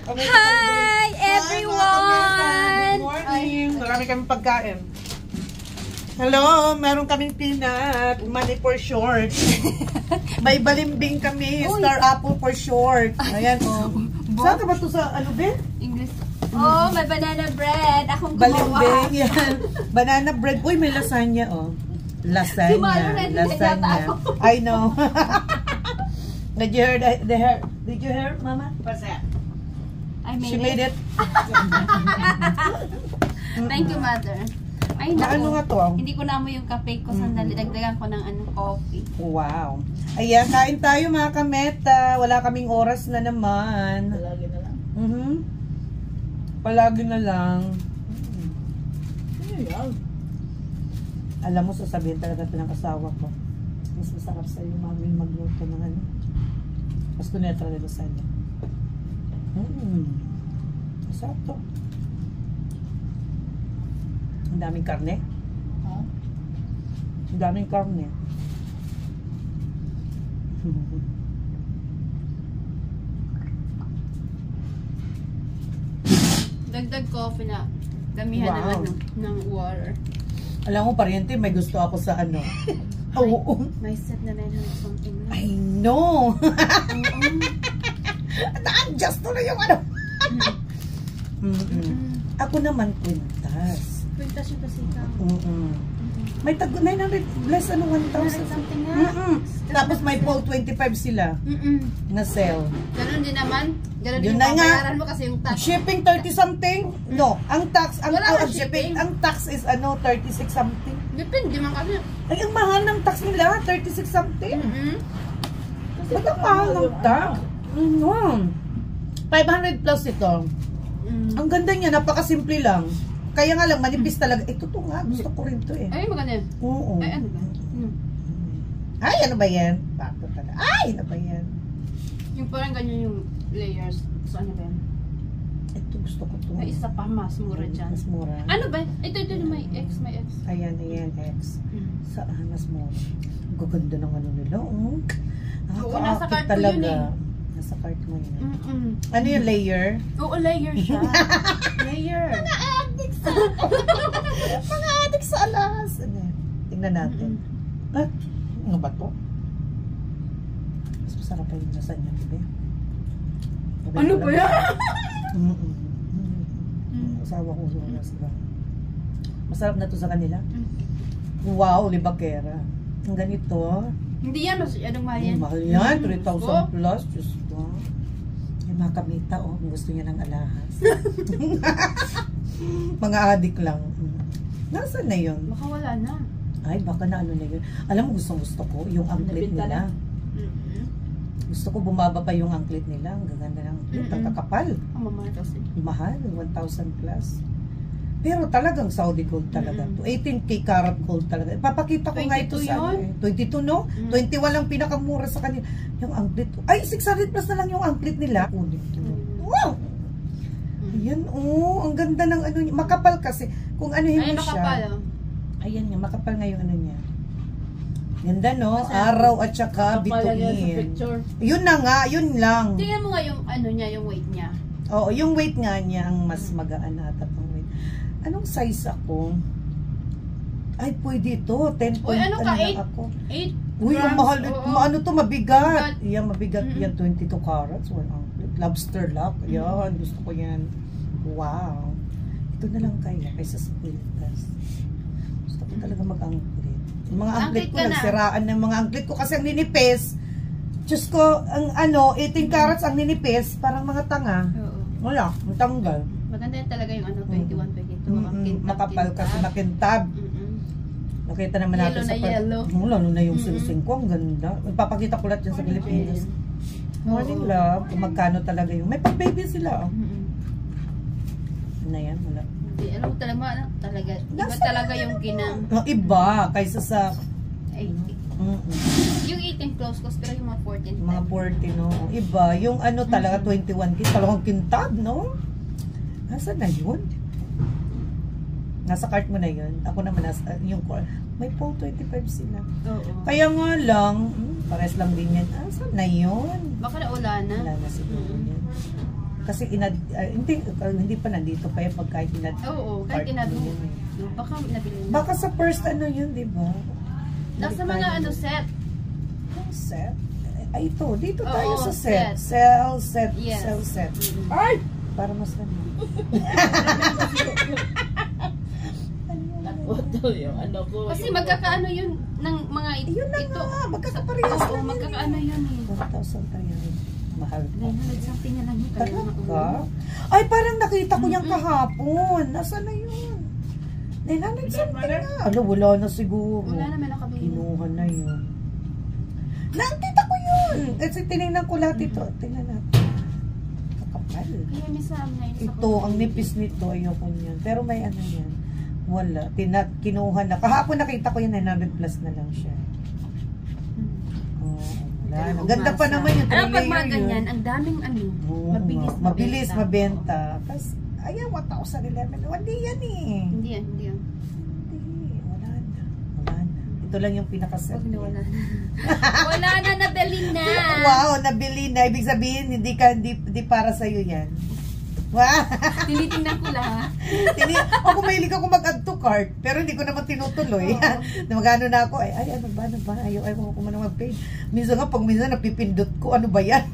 Hi everyone! Good morning! Marami kaming pagkain. Hello! Meron kaming peanut. Money for short. May balimbing kami. Star apple for short. Ayan o. Saan ka ba ito sa ano ba? English. Oh, may banana bread. Akong gumawa. Balimbing. Yan. Banana bread. Uy, may lasagna o. Lasagna. Lasagna. I know. Did you hear, Mama? What's that? She made it. Thank you, Mother. Ay, ano nga to? Hindi ko naamoy yung kape ko. Sandali, dagdagan ko ng coffee. Wow. Ayan, kain tayo mga kameta. Wala kaming oras na naman. Palagi na lang. Palagi na lang. Alam mo, sasabihin talaga ito ng asawa ko. Mas masarap sa'yo, mami, magluto ng ano. Mas tunay talaga ito sa'yo. Masarap to. Ang daming karne. Ang daming karne. Dagdag coffee na. Damihan ng water. Alam mo, pariente, may gusto ako sa ano. Oo. May set na 900 something na. I know. Na-adjust to na yung ano. Ako naman, kwintas. Kwintas yung kasi ka. May tag 900 less ano 1,000 something na. Tapos may Paul 25 sila na sale. Ganun din naman. Ganun Yun din na yung nga. babayaran mo kasi yung tax. Shipping 30 something? No, ang tax, ang Wala out of shipping, ang tax is ano 36 something. Depende man kasi. Ay, ang mahal ng tax nila, 36 something. Ba't ang mahal ng tax? 500 plus ito. Ang ganda niya, napakasimple lang. Kaya nga lang, manipis talaga. Ito to nga, gusto ko rin to eh. Ay, maganda. Oo. Ay, ano ba? Ay, ano ba yan? Bakit talaga? Ay, ano ba yan? Yung parang ganyan yung layers. So, ano ba yan? Ito, gusto ko to. May isa pa, mas mura dyan. Mas mura. Ano ba? Ito, may X, may X. Ayan, X. Saan? Mas mura. Ang gaganda ng ano nila, oh. Oo, nasa cart ko yun eh. Nasa cart mo yun. Ano yung layer? Oo, layer siya. Layer. Mga addicts sa mga addicts sa alas. Tingnan natin. Ano ba to? Mas masarap pa yung lasagna, diba? Ano ba yan? Asawa ko sila. Masarap na to sa kanila. Wow, libakera. Ang ganito. Hindi yan, anong mahal yan? Mahal yan, 3,000 plus. Diyos ko. Yung mga kamita, kung gusto niya ng alahas. Mga adik lang. Nasaan na yun? Baka wala na. Ay, baka na ano na yun. Alam mo, gustong-gusto ko yung anklet nila. Gusto ko bumaba pa yung anklet nila. Ang gaganda ng anklet. Ang kakapal. Ang mamahal kasi. Mahal, 1,000 plus. Pero talagang Saudi gold talaga to. 18K karat gold talaga. Papakita ko nga ito sa 22, no? 21 lang pinakamura sa kanila. Yung anklet. Ay, 600 plus na lang yung anklet nila. Wow! Ayan, oh. Ang ganda ng ano niya. Makapal kasi. Kung ano yun siya. Makapal, oh. Ayan nga, makapal nga yung ano niya. Ganda, no? Araw at saka bituin. Yun na nga, yun lang. Tingnan mo nga yung ano niya, yung weight niya. Oo, yung weight nga niya ang mas magaan ata pang weight. Anong size ako? Ay, pwede ito. 10 point, uy, ano ka? 8? ako. 8 Uy, ang mahal. Ano to, mabigat. Mabigat. Yan, mabigat yan. 22 carats. Lobster lock. Yan, gusto ko yan. Wow. Ito na lang kaya, kaysa sa Quiltas. Gusto ko talaga mag-angklit. Yung mga angklit ko, nagsiraan ng mga angklit ko kasi ang ninipis. Diyos ko, ang ano, 18 carats ang ninipis, parang mga tanga. Wala, matanggal. Maganda yan talaga yung ano, 21, 22. Makapal kasi makintab. Nakita naman natin sa yellow. Lalo na yung sinising ko, ang ganda. Ipapakita ko lahat yan sa Pilipinas. Morning love, kung magkano talaga yung, may pag-baby sila. Ano yan? Wala. Ano talaga, iba talaga yung ginang. Iba, kaysa sa 80. Yung 18 close cost, pero yung mga 14. Mga 40, no? Iba, yung ano talaga, 21 talagang kintab, no? Nasaan na yun? Nasa cart mo na yun. Ako naman, yung may Paul 25 sila. Kaya nga lang, pares lang din yan. Saan na yun? Baka naula na. Wala na siguro yan. Kasi hindi pa nandito pa yung pagkain Oo, kahit inad mo. Baka nabili na. Baka sa first ano yun, di ba? Nasa mga ano set. Yung set? Ay, ito. Dito Oo, tayo sa set. set. Yes. Cell set. Ay! Para mas Naputol yung ano ko. Kasi magkakaano yun ng mga Yun na ito. nga, magkakaparehas Oo, lang magkakaano yun eh. 1,300. Mahal pa. 900 something na lang yun. Kaya Talaga? Ay, parang nakita ko yung kahapon. Nasaan na yun? 900 something na. Ano, wala na siguro. Wala naman nakabili. Kinuha na yun. Nakita ko yun. Kasi tinignan ko lahat ito. Tingnan natin. Kakapal. Kaya minsan na yun. Ito, ang nipis nito. Ayoko niyan. Pero may ano yan. Wala. Kinuha na. Kahapon nakita ko yung 900 plus na lang siya. Oh, wala. Ang ganda pa naman yung Alam, pag mga three-layer ganyan, yun. ang daming ano, Oo, mabilis mabenta. Tapos, ayan, 1,011. Hindi yan eh. Hindi yan. Hindi, wala na. Wala na. Ito lang yung pinakaset. Wag na wala na. Wala na, nabili na. Wow, nabili na. Ibig sabihin, hindi para sa'yo yan. Wow. Tinitingnan ko lang. Ako mahilig ako mag-add to cart, pero hindi ko naman tinutuloy. Magano na ako, ay, ano ba, ayaw ko man mag-page. Minsan napipindot ko, ano ba yan?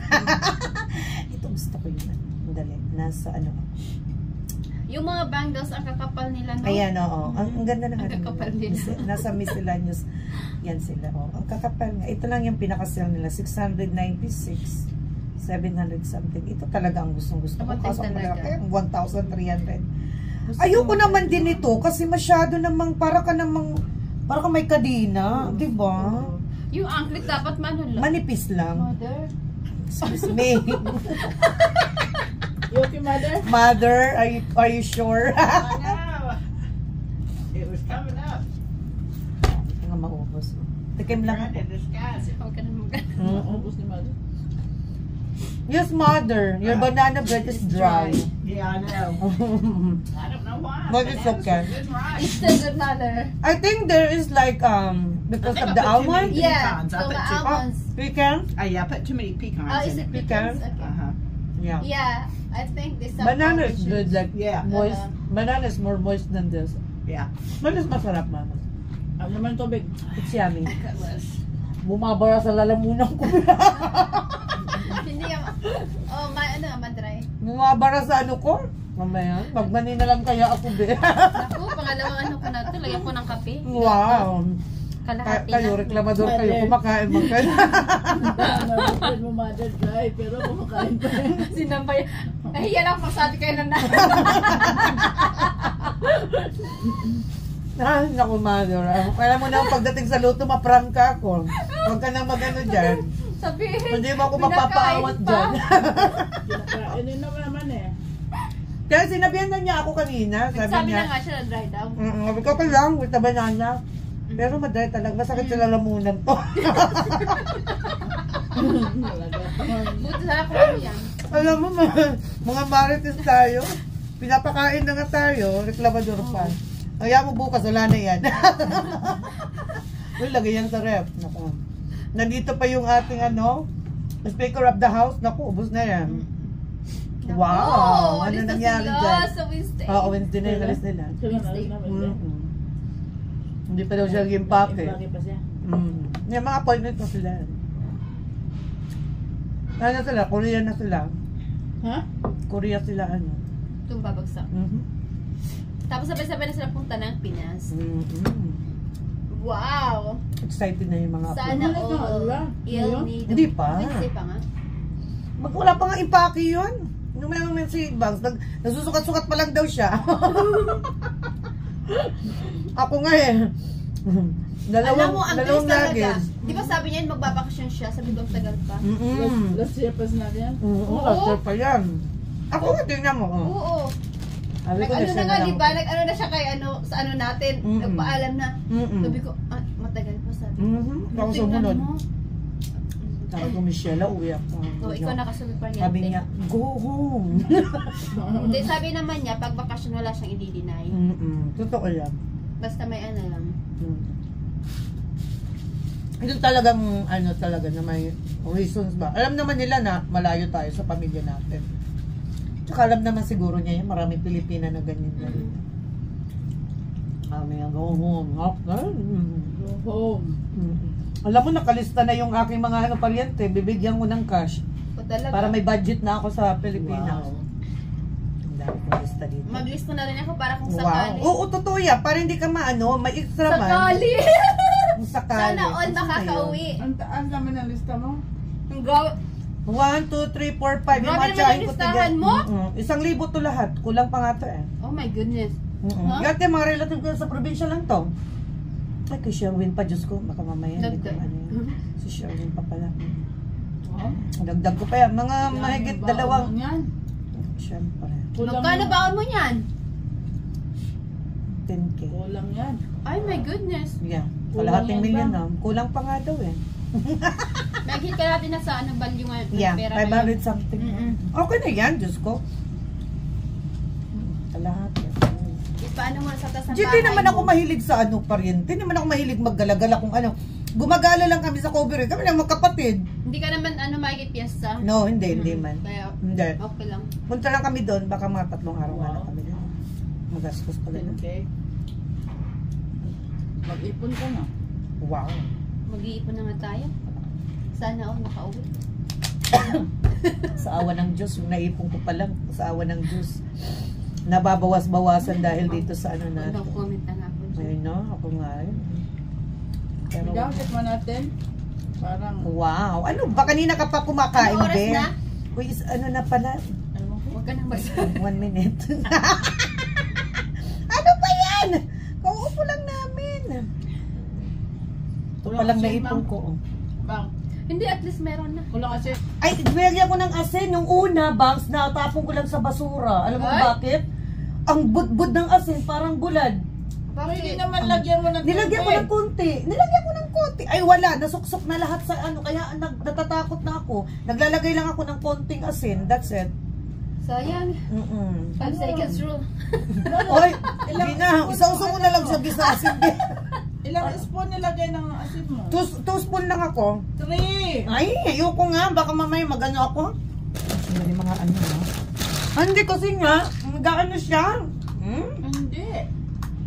Ito, gusto ko yun. Dali, nasa ano. Yung mga bangles, ang kakapal nila, no? Ayan, oo. Ang ganda ng Ang kakapal nila. Nasa miscellaneous. Yan sila, oo. Ang kakapal nga. Ito lang yung pinaka-sale nila, 696. 700 something. Ito talaga ang gustong-gusto ko. Kapatid Kaso talaga. malaki, 1,300. Ayoko naman din ito kasi masyado namang para ka may kadina, 'di ba? Yung anklet dapat lang. Manipis lang. Mother. Excuse me. You okay, mother? Mother, are you sure? I know. It was coming up. Hindi nga maubos. Tikim lang ako. In the skies. Huwag ka na mag- Ubus ni mother. Yes, mother. Your banana bread is dry. Yeah, I know. I don't know why. But it's that was okay. a good ride. It's still good, mother. I think there is like because I of think the I put too almond. many- Yeah, Pecans, I so put the two- almonds. Pecan? Yeah, I put too many pecans Oh, is in it it. pecans? Pecan? Okay. Yeah. Yeah, I think this some Banana is oranges. good, like Yeah. moist. Banana is more moist than this. Yeah. But it's masarap, mama. Ano naman tubig? It's yummy. Gosh. Bumabara sa lalamunan ko. Hindi yung, madry. Bumabara sa ano ko. Mamaya, magmani na lang kaya ako, be. Ako, pangalawang ano ko na ito, lagyan ko ng kape. Wow. Kalahati Kayo, na. reklamador kayo. Kumakain mo kayo. Nabukod mo mother dry, pero kumakain pa rin. Sinampay. Ay, yan ang pasabi kayo na Ay, naku, mother. Kaya mo na pagdating sa luto, maprangka ako. Huwag ka nang magano dyan. Sabihin. Hindi mo ako mapapaawat dyan. Kinakain din naman eh. Kaya sinabihan na niya ako kanina. Sabi na nga siya na dry daw. Sabi ko pa lang, with the banana. Pero madry talaga. Masakit sa lalamunan to. Buti sana kung ano yan. Alam mo, mga marites tayo. Pinapakain na nga tayo. Reklamador pa. Kaya mo bukas, wala na yan. Uy, lagay yan sa ref. Naku. Nandito pa yung ating speaker of the house. Naku, ubos na yan. Wow! Ano nangyari dyan? Sa Wednesday. Oo, Wednesday na yung alis nila. Sila na rin naman eh. Hindi pa daw siya gimpake. Impake pa siya. Yung mga appointment na sila. Ano sila? Korea na sila. Ha? Korea sila Itong babagsak. Tapos sabay-sabay na sila punta ng Pinas. Wow! Excited na yung mga Sana Bumalik na, all. wala. Ngayon? Hindi pa. Wednesday pa nga. Wala pa nga impake yun. Nung may si Bangs, nagsusukat-sukat pa lang daw siya. Ako nga eh. Alam mo, ang dalawang bilis talaga. luggage. Di ba sabi niya magbabakasyon siya? Sabi ko, ang tagal pa. Last year pa na yan. Oo, after pa yan. Ako nga, tingnan mo. Oo. Sabi ko Nag-ano siya na nga, lang. di ba? Nag-ano na siya kay sa ano natin. Nagpaalam na. Sabi ko, matagal pa sabi. Ako sumunod. Sabi ko, Michelle, uwi ako. So, ikaw nakasunod pa Sabi niya, go home. Hindi, sabi naman niya, pag bakasyon wala siyang i-deny. Totoo yan. Basta may ano lang. Ito talagang, talaga na may reasons ba? Alam naman nila na malayo tayo sa pamilya natin. Tsaka alam naman siguro niya yun, maraming Pilipina na ganyan na rin. Kami ang go home. Go home. Alam mo, nakalista na yung aking mga paryente. Bibigyan ko ng cash. O talaga. Para may budget na ako sa Pilipinas. Wow. Ang dami kong lista dito. Maglista na rin ako para kung Wow. sakali. Oo, totoo yan. Para hindi ka maano, may extra man. Sakali! Kung sakali. Sana all Kasi makakauwi. Ang taas naman ang lista mo. Ang gaw... 1, 2, 3, 4, 5. Grabe naman yung listahan mo. 1,000 to lahat. Kulang pa nga to eh. Oh my goodness. Huh? Lahat yung mga relative ko sa probinsya lang to. Ay, kay Sherwin pa, Diyos ko. Baka mamaya. Hindi ko Dagdag. ano yun. Si Sherwin pa pala. Wow. Dagdag ko pa yan. Mga mahigit Baon dalawang. yan. Siyempre. Magkano baon mo yan? 10K. Kulang yan. Ay my goodness. Yeah. Kulang Kalahating yan milyon ba? na. Kulang pa nga daw eh. Nag-hit ka natin na sa ano value nga. Yeah, pera 500 something. Okay na yan, Diyos ko. Kalahati. Paano mo sa taas ng Hindi naman ako mahilig sa ano paryente. Hindi naman ako mahilig maggalagala kung ano. Gumagala lang kami sa cover. Kami lang magkapatid. Hindi ka naman ano makikip piyesta. No, hindi man. Kaya Hindi. okay lang. Punta lang kami doon. Baka mga 3 araw nga lang Wow. kami doon. Magastos pala doon. Okay. Mag-ipon ka na. Wow. Mag-iipon na nga tayo. Sana all makauwi. Sa awa ng Diyos, yung naipon ko pa lang. Sa awa ng Diyos. Nababawas-bawasan dahil dito sa ano No natin. comment na nga po dyan. Ayun no, ako nga yun. Pero, Check mo natin. Parang, wow. Ano ba? Kanina ka pa kumakain, Ano oras Ben? na? Uy, ano na pala? ano ko? Huwag ka nang magsabi. 1 minute. Ano ba yan? Kauupo lang namin. Ito Kulang palang asin, naipon ma'am. ko. Oh. Bang. Hindi, at least meron na. Kulang kasi. Ay, nilagyan ko ng asin. Nung una, box na tapon ko lang sa basura. Alam mo Ay? bakit? Ang bud-bud ng asin, parang bulad. Hindi Bakit? naman lagyan mo ng Nilagyan ko ng konti. Nilagyan ko ng konti. Ay, wala. Nasuksok na lahat sa ano. Kaya natatakot na ako. Naglalagay lang ako ng konting asin. That's it. Sayang. 5 seconds rule. Oy, hindi na. Isauso mo na lang sa bisa asin. Ilang spoon nilagay ng asin mo? 2 spoon lang ako. 3! Ay, ayoko nga. Baka mamaya magano ako. Hindi mga ano ha. Hindi kasi nga, gaano siya. Hindi.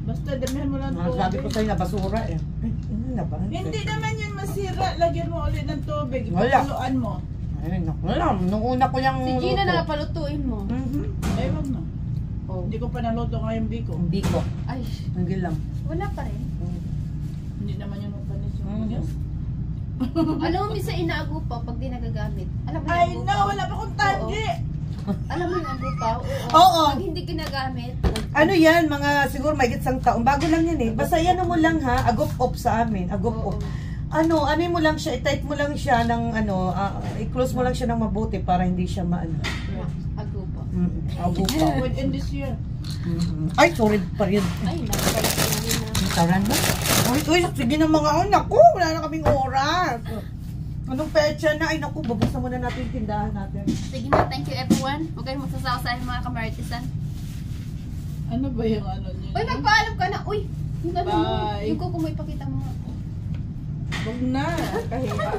Basta damihan mo lang Sabi ko tubig. sa'yo na basura eh. Ay, ano na ba? Hindi naman yun masira. Lagyan mo ulit ng tubig. Wala. Ipakuluan mo. Ay, naku lang. Nung una ko yung Si Gina na palutuin mo. Eh, wag na. Oh. Hindi ko pa naluto ngayong biko. Hindi ko. Ay, Hindi lang. wala pa rin. Hindi naman yung mapanis yung bigas. Alam mo, minsan inaagupaw pag di nagagamit. Alam mo Ay, yung no! agupaw? Wala pa akong tanggi! Alam mo yung agupaw? Oo. Pag hindi ginagamit, Ano yan, mga siguro may isang taon. Bago lang yan eh. Basta yan mo lang ha, agop-op sa amin. Agop-op. Ano mo lang siya, i-tight mo lang siya ng ano, i-close mo lang siya ng mabuti para hindi siya maano. agupaw. Agop-op. Within this year. Ay, sorry pa rin. Ay, nakakalimutan na. Taran na. Uy, sige na mga anak ko. Wala na kaming oras. Anong pecha na? Ay, naku, babuksan muna natin yung tindahan natin. Sige na, thank you everyone. Huwag kayong magsasawa sa akin mga kamartisan. Ano ba yung ano niyo? Uy, magpaalam ka na. Uy, yung ano mo. Bye. Yung kuko mo ipakita mo. Huwag na. Kahiya.